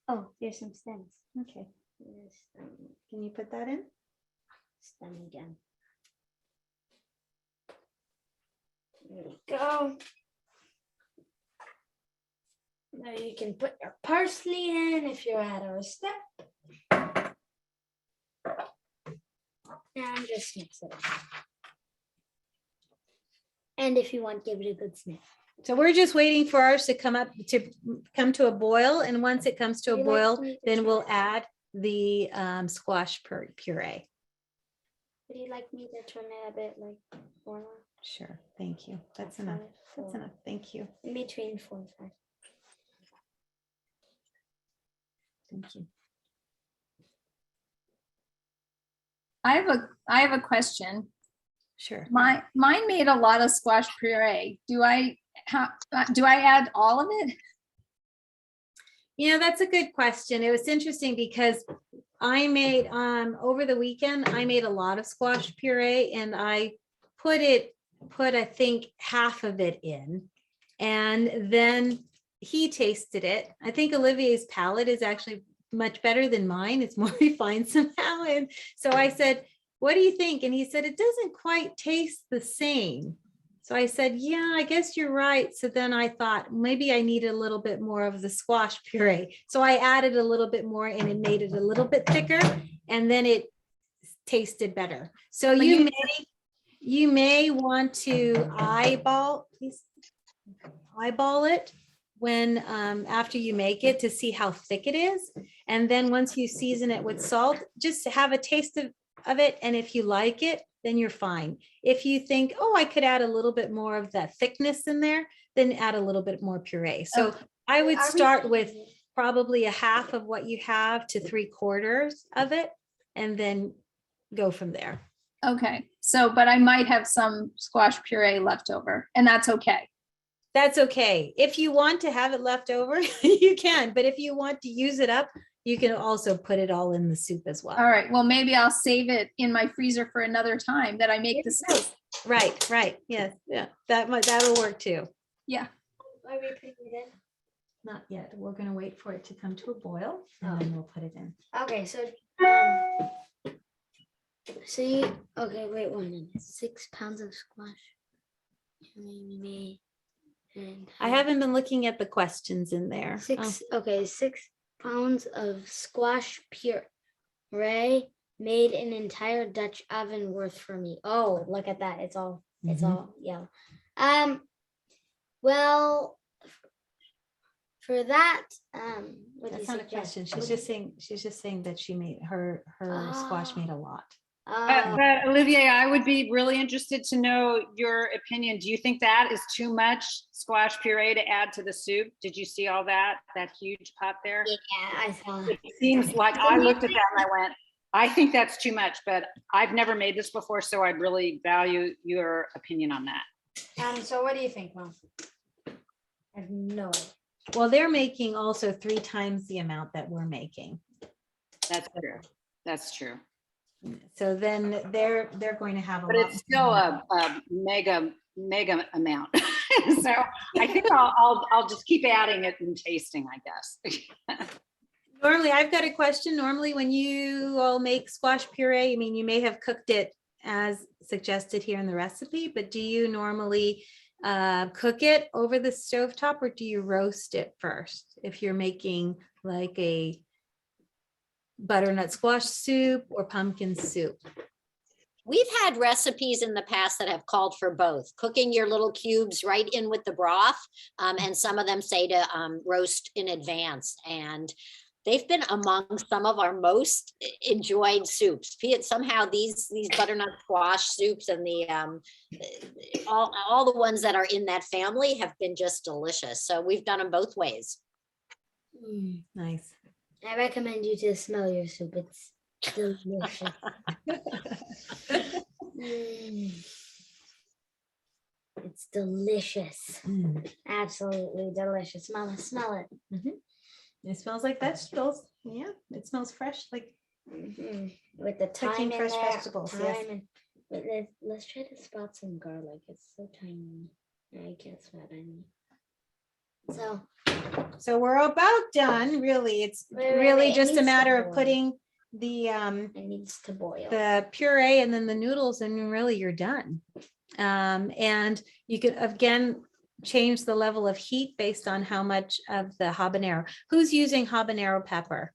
Oh, there's some stems. Okay. There's Can you put that in? stem again. There we go. Now you can put your parsley in if you're at our step. And just mix it up. And if you want, give it a good sniff. So we're just waiting for ours to come to a boil, and once it comes to a Would you like boil, me to then we'll try? add the squash puree. Would you like me to turn it a bit like 4? Sure, thank you. That's enough. That's enough. Thank you. In between 4 and 5. Thank you. I have a question. Sure. Mine made a lot of squash puree. Do I add all of it? You know, that's a good question. It was interesting because I made over the weekend, I made a lot of squash puree, and I put I think half of it in, and then he tasted it. I think Olivier's palate is actually much better than mine. It's more refined somehow. And so I said, what do you think? And he said, it doesn't quite taste the same. So I said, yeah, I guess you're right. So then I thought maybe I need a little bit more of the squash puree. So I added a little bit more, and it made it a little bit thicker, and then it tasted better. So you may want to eyeball it when after you make it to see how thick it is. And then once you season it with salt, just have a taste of it. And if you like it, then you're fine. If you think, oh, I could add a little bit more of that thickness in there, then add a little bit more puree. So I would start with probably a half of what you have to 3/4 of it, and then go from there. Okay, but I might have some squash puree left over, and that's okay. That's okay. If you want to have it left over, you can, but if you want to use it up, you can also put it all in the soup as well. All right, well, maybe I'll save it in my freezer for another time that I make the soup. Right. Yes, yeah, that'll work too. Yeah. Are we putting it in? Not yet. We're gonna wait for it to come to a boil, and then we'll put it in. Okay, so wait 1 minute. 6 pounds of squash. I haven't been looking at the questions in there. 6 pounds of squash puree made an entire Dutch oven worth for me. Oh, look at that. It's all yellow. Well, for that, what do you That's not a suggest? question. She's just saying that she made her squash made a lot. But Olivier, I would be really interested to know your opinion. Do you think that is too much squash puree to add to the soup? Did you see all that huge pot there? Yeah, I saw. It seems like I looked at that and I went, I think that's too much, but I've never made this before, so I'd really value your opinion on that. So what do you think, Mom? I have no idea. Well, they're making also 3 times the amount that we're making. That's true. That's true. So then they're going to have a But lot. it's still a mega amount. So I think I'll just keep adding it and tasting, I guess. Normally, I've got a question. Normally, when you all make squash puree, I mean, you may have cooked it as suggested here in the recipe, but do you normally cook it over the stovetop, or do you roast it first? If you're making like a butternut squash soup or pumpkin soup. We've had recipes in the past that have called for both, cooking your little cubes right in with the broth. And some of them say to roast in advance. And they've been among some of our most enjoyed soups. Somehow these butternut squash soups and the all the ones that are in that family have been just delicious. So we've done them both ways. Nice. I recommend you to smell your soup. It's delicious. It's delicious. Absolutely delicious. Mama, smell it. It smells like vegetables. Yeah, it smells fresh, like With the thyme cooking in fresh there. vegetables. Yes. Thyme and- but let's try to spot some garlic. It's so tiny. I can't spot any. So we're about done, really. It's Wait, really it just a needs to matter of boil. putting the It needs to boil. puree and then the noodles, and really you're done. And you could again change the level of heat based on how much of the habanero. Who's using habanero pepper?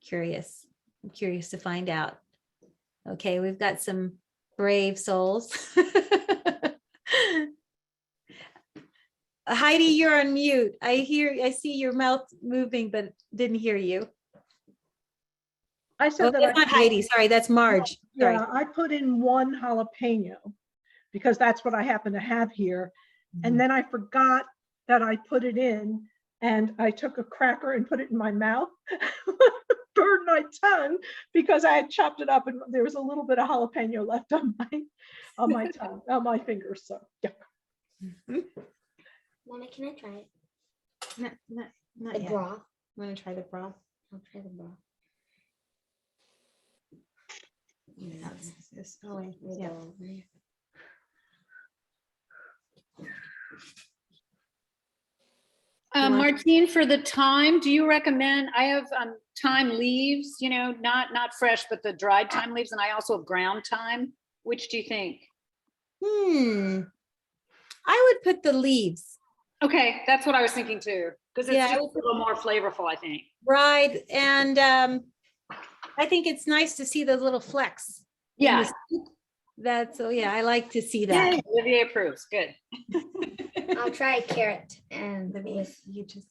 Curious. I'm curious to find out. Okay, we've got some brave souls. Heidi, you're on mute. I see your mouth moving, but didn't hear you. I Oh, said that. that's not Heidi. Sorry, that's Marge. Sorry. Yeah, I put in 1 jalapeno because that's what I happen to have here. And then I forgot that I put it in, and I took a cracker and put it in my mouth, burned my tongue because I had chopped it up and there was a little bit of jalapeno left on my tongue, on my fingers. So yeah. Mama, can I try it? Not The yet. broth. I'm gonna try the broth. I'll try the broth. Oh, wait, We'll yeah. go over here. Martine, for the thyme, do you recommend, I have thyme leaves, not fresh, but the dried thyme leaves, and I also have ground thyme. Which do you think? I would put the leaves. Okay, that's what I was thinking too, because it's Yeah, I just a would little more flavorful, I think. Right, and I think it's nice to see those little flecks. in the Yeah. soup. That's, so yeah, I like to see that. Yay, Olivier approves, good. I'll try carrot and Let me- with you just.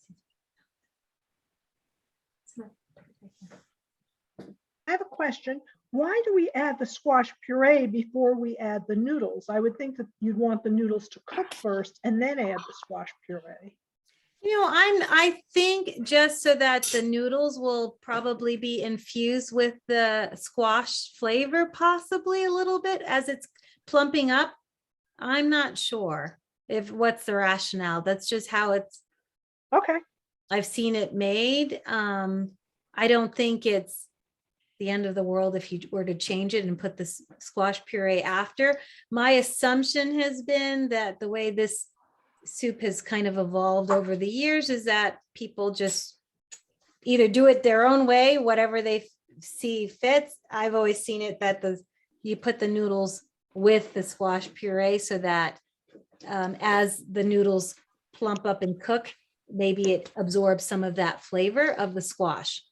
I have a question. Why do we add the squash puree before we add the noodles? I would think that you'd want the noodles to cook first and then add the squash puree. I think just so that the noodles will probably be infused with the squash flavor, possibly a little bit as it's plumping up. I'm not sure what's the rationale. That's just how Okay. I've seen it made. I don't think it's the end of the world if you were to change it and put the squash puree after. My assumption has been that the way this soup has kind of evolved over the years is that people just either do it their own way, whatever they see fits. I've always seen it that you put the noodles with the squash puree so that as the noodles plump up and cook, maybe it absorbs some of that flavor of the squash.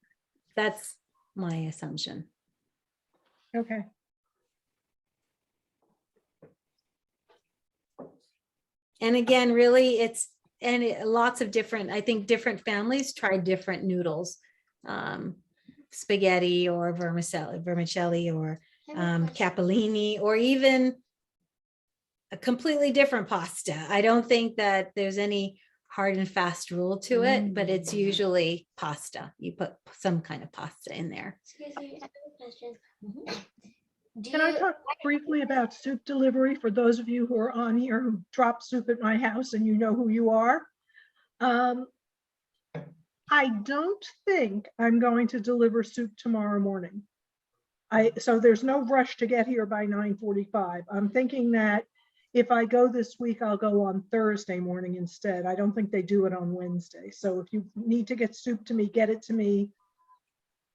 That's my assumption. Okay. And again, really lots of different, I think different families try different noodles, spaghetti or vermicelli or capellini, or even a completely different pasta. I don't think that there's any hard and fast rule to it, but it's usually pasta. You put some kind of pasta in there. Excuse me, I have a question. Can I talk briefly about soup delivery for those of you who are on here who drop soup at my house and you know who you are? I don't think I'm going to deliver soup tomorrow morning. So there's no rush to get here by 9:45. I'm thinking that if I go this week, I'll go on Thursday morning instead. I don't think they do it on Wednesday. So if you need to get soup to me, get it to me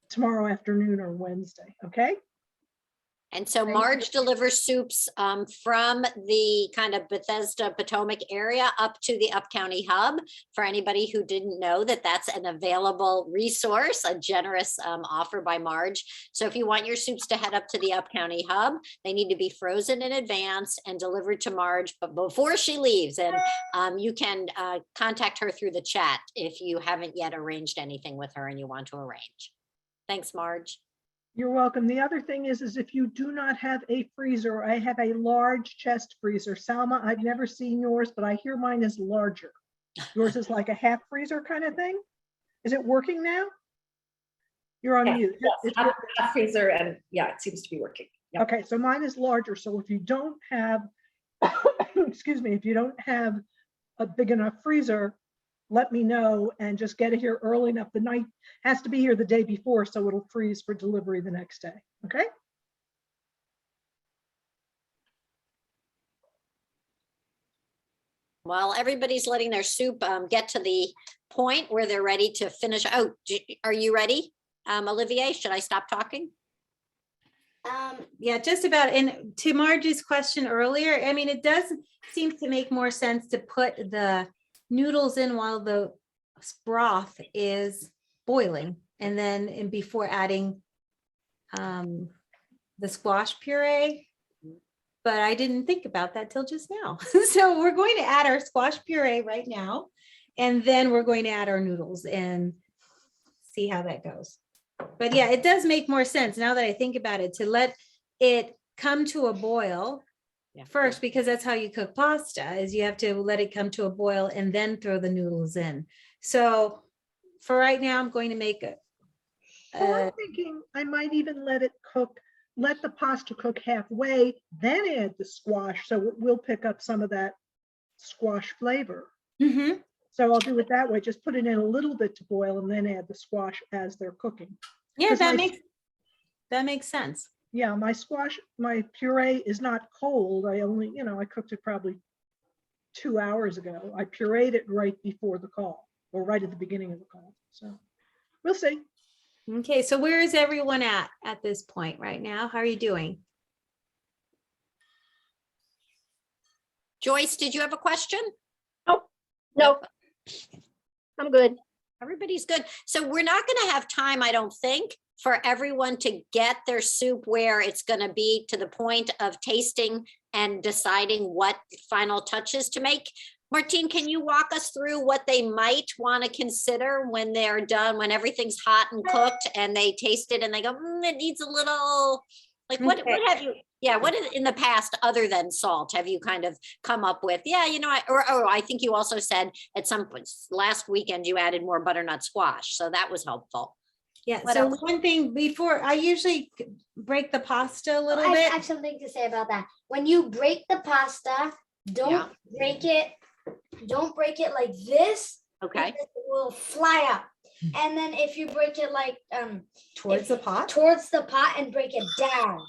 tomorrow afternoon or Wednesday, okay? And so Marge delivers soups from the kind of Bethesda Potomac area up to the Up County Hub. For anybody who didn't know that that's an available resource, a generous offer by Marge. So if you want your soups to head up to the Up County Hub, they need to be frozen in advance and delivered to Marge but before she leaves. And you can contact her through the chat if you haven't yet arranged anything with her and you want to arrange. Thanks, Marge. You're welcome. The other thing is if you do not have a freezer, I have a large chest freezer. Salma, I've never seen yours, but I hear mine is larger. Yours is like a half freezer kind of thing. Is it working now? You're on Yes, mute. yes, half freezer, and yeah, it seems to be working. Yep. Okay, so mine is larger. So if you don't have, excuse me, if you don't have a big enough freezer, let me know and just get it here early enough. The night has to be here the day before, so it'll freeze for delivery the next day. Okay. While everybody's letting their soup get to the point where they're ready to finish. Oh, are you ready? Olivier, should I stop talking? Yeah, just about. And to Marge's question earlier, I mean, it does seem to make more sense to put the noodles in while the broth is boiling, and then before adding the squash puree. But I didn't think about that till just now. So we're going to add our squash puree right now, and then we're going to add our noodles and see how that goes. But yeah, it does make more sense now that I think about it, to let it come to a boil first, because that's how you cook pasta, is you have to let it come to a boil and then throw the noodles in. So for right now, I'm going to make I'm thinking I might even let it cook, let the pasta cook halfway, then add the squash, so it will pick up some of that squash flavor. Mhm. So I'll do it that way, just put it in a little bit to boil and then add the squash as they're cooking. Yeah, 'Cause that makes sense. Yeah, my puree is not cold. I only, I cooked it probably 2 hours ago. I pureed it right before the call, or right at the beginning of the call. So we'll see. Okay, so where is everyone at this point right now? How are you doing? Joyce, did you have a question? No, I'm good. Everybody's good. So we're not going to have time, I don't think, for everyone to get their soup where it's going to be to the point of tasting and deciding what final touches to make. Martine, can you walk us through what they might want to consider when they're done, when everything's hot and cooked and they taste it and they go, it needs a little, like what have you, what in the past other than salt have you kind of come up with? Yeah, I think you also said at some point last weekend you added more butternut squash, so that was helpful. Yeah, What so else? one thing before, I usually break the pasta a little I bit. have something to say about that. When you break the pasta, don't break it like this. Okay. It will fly up. And then if you break it like Towards the pot? towards the pot and break it down.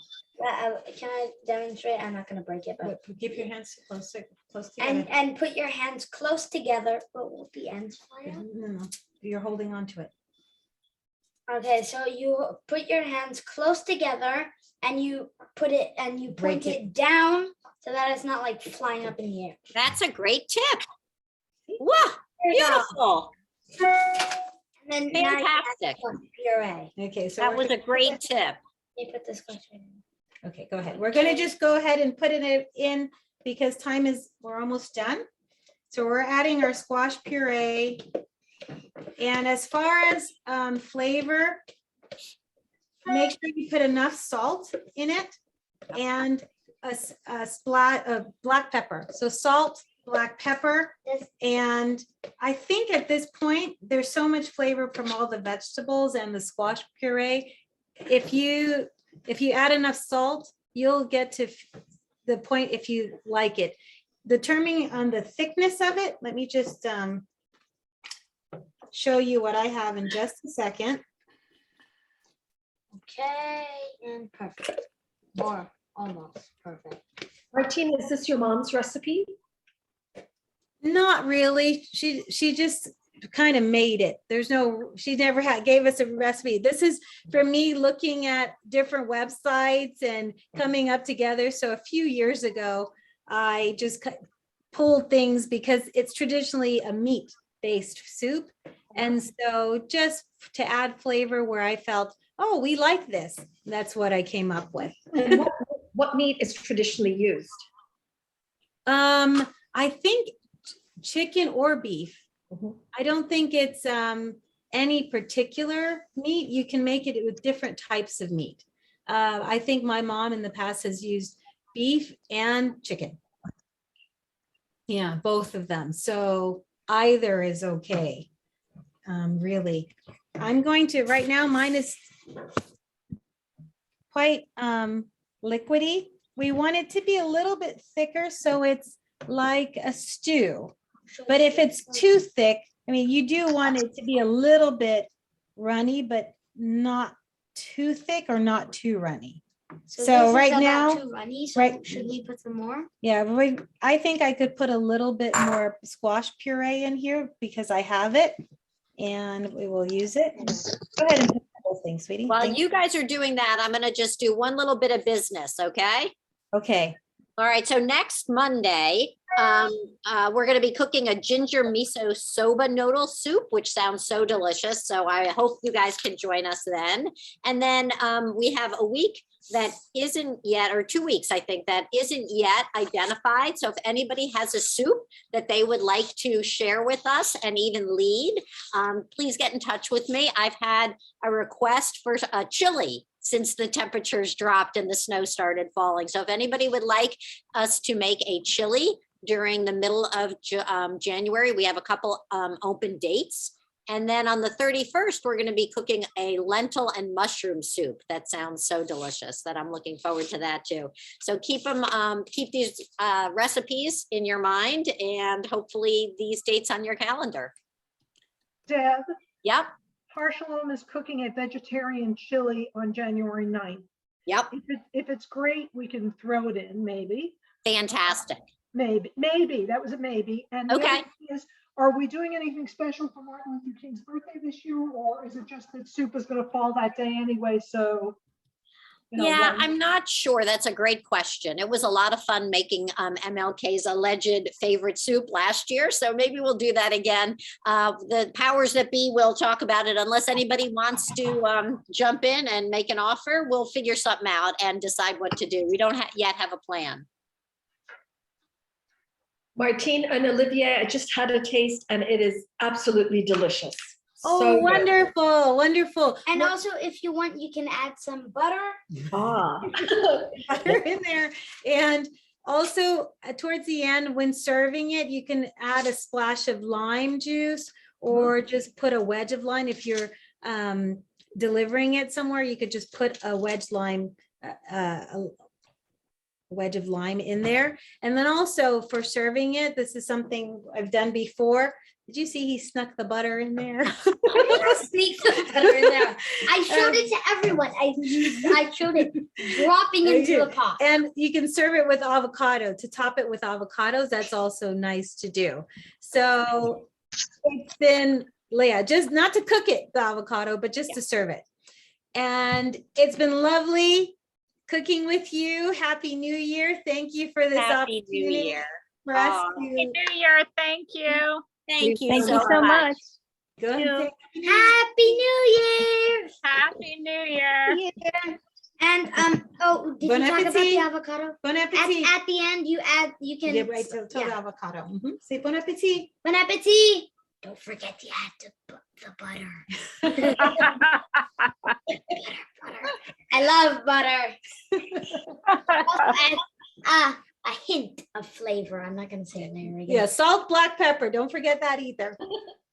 Can I demonstrate? I'm not gonna break it, but Keep your hands close together. and put your hands close together, but will the ends fly out? No, you're holding on to it. Okay, so you put your hands close together and you put it and you point Break it down so that it's not like flying up in the air. That's a great tip. Wow, There you go. beautiful. And then now you add Fantastic. some puree. Okay, so That we're was a gonna- great tip. You put this question in. Okay, go ahead. We're gonna just go ahead and put it in because we're almost done. So we're adding our squash puree. And as far as flavor, make sure you put enough salt in it and a splat of black pepper. So salt, black pepper. And I think at this point, there's so much flavor from all the vegetables and the squash puree. If you add enough salt, you'll get to the point if you like it. Determining on the thickness of it, let me just show you what I have in just a second. Okay, and perfect. Or almost perfect. Martine, is this your mom's recipe? Not really. She just kind of made it. There's no, she never gave us a recipe. This is for me looking at different websites and coming up together. So a few years ago, I just pulled things because it's traditionally a meat-based soup. And so just to add flavor where I felt, oh, we like this. That's what I came up with. And what meat is traditionally used? I think chicken or beef. I don't think it's any particular meat. You can make it with different types of meat. I think my mom in the past has used beef and chicken. Yeah, both of them. So either is okay. Really. I'm going to, right now, mine is quite liquidy. We want it to be a little bit thicker, so it's like a stew. But if it's too thick, I mean, you do want it to be a little bit runny, but not too thick or not too runny. So this is right about now, too runny, so right- should we put some more? yeah, I think I could put a little bit more squash puree in here because I have it and we will use it. Go ahead and put the whole thing, sweetie. While Thank you guys are doing that, I'm gonna just do one little bit of business, okay? Okay. All right, so next Monday, we're gonna be cooking a ginger miso soba noodle soup, which sounds so delicious. So I hope you guys can join us then. And then we have a week that isn't yet, or 2 weeks, I think, that isn't yet identified. So if anybody has a soup that they would like to share with us and even lead, please get in touch with me. I've had a request for a chili since the temperatures dropped and the snow started falling. So if anybody would like us to make a chili during the middle of January, we have a couple open dates. And then on the 31st, we're going to be cooking a lentil and mushroom soup. That sounds so delicious that I'm looking forward to that too. So keep these recipes in your mind and hopefully these dates on your calendar. Deb, Yep, Harshalom is cooking a vegetarian chili on January 9th. yep, If it's great, we can throw it in, maybe. fantastic. Maybe, that was a maybe. And the other Okay. thing is, are we doing anything special for Martin Luther King's birthday this year? Or is it just that soup is gonna fall that day anyway, so? you know, Yeah, that- I'm not sure. That's a great question. It was a lot of fun making MLK's alleged favorite soup last year. So maybe we'll do that again. The powers that be will talk about it unless anybody wants to jump in and make an offer. We'll figure something out and decide what to do. We don't yet have a plan. Martine and Olivier, I just had a taste and it is absolutely delicious. Oh, So good. wonderful, wonderful. And also, if you want, you can add some butter. Ah. Butter in there. And also towards the end, when serving it, you can add a splash of lime juice or just put a wedge of lime. If you're delivering it somewhere, you could just put a wedge of lime in there. And then also for serving it, this is something I've done before. Did you see he snuck the butter in there? Sneak some butter in there. I showed it to everyone. I showed it dropping into the pot. And you can serve it with avocado. To top it with avocados, that's also nice to do. So it's been, Leah, just not to cook it, the avocado, but just to serve it. And it's been lovely cooking with you. Happy New Year. Thank you for this Happy New opportunity Year. for us Aw. to Happy New Year. Thank you. Thank you Thank you so much. go ahead and say Happy New Year! Happy New Year. And oh, did Bon you talk about the appetit. avocado? bon appetit. At the end, you can. Yeah, right, till the yeah. avocado. Say bon appetit. Bon appetit! Don't forget to add the butter. Butter. I love butter. Also add a hint of flavor. I'm not gonna say it there again. Yeah, salt, black pepper. Don't forget that either.